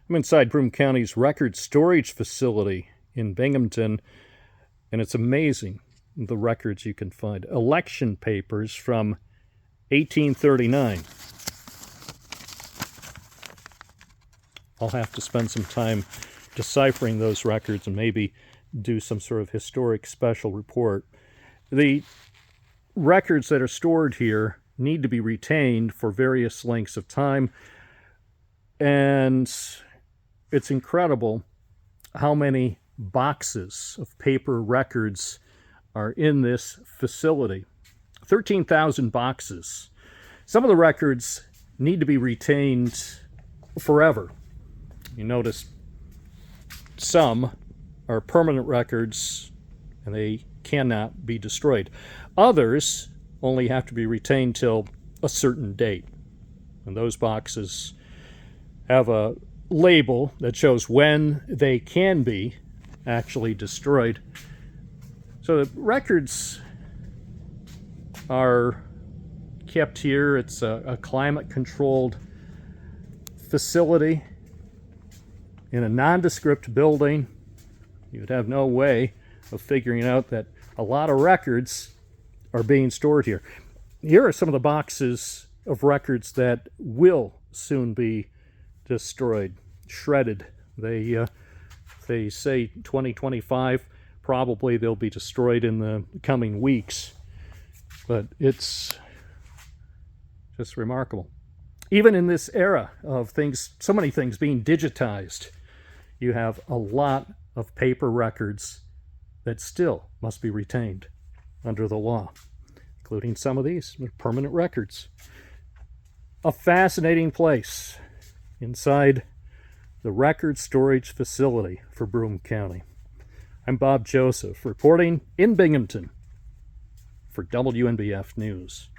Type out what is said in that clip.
I'm inside Broome County's record storage facility in Binghamton, and it's amazing the records you can find. Election papers from 1839. I'll have to spend some time deciphering those records and maybe do some sort of historic special report. The records that are stored here need to be retained for various lengths of time, and it's incredible how many boxes of paper records are in this facility. 13,000 boxes. Some of the records need to be retained forever. You notice some are permanent records and they cannot be destroyed. Others only have to be retained till a certain date. And those boxes have a label that shows when they can be actually destroyed. So the records are kept here. It's a climate-controlled facility in a nondescript building. You'd have no way of figuring out that a lot of records are being stored here. Here are some of the boxes of records that will soon be destroyed, shredded. They say 2025. Probably they'll be destroyed in the coming weeks. But it's just remarkable. Even in this era of things, so many things being digitized, you have a lot of paper records that still must be retained under the law, including some of these permanent records. A fascinating place inside the record storage facility for Broome County. I'm Bob Joseph, reporting in Binghamton for WNBF News.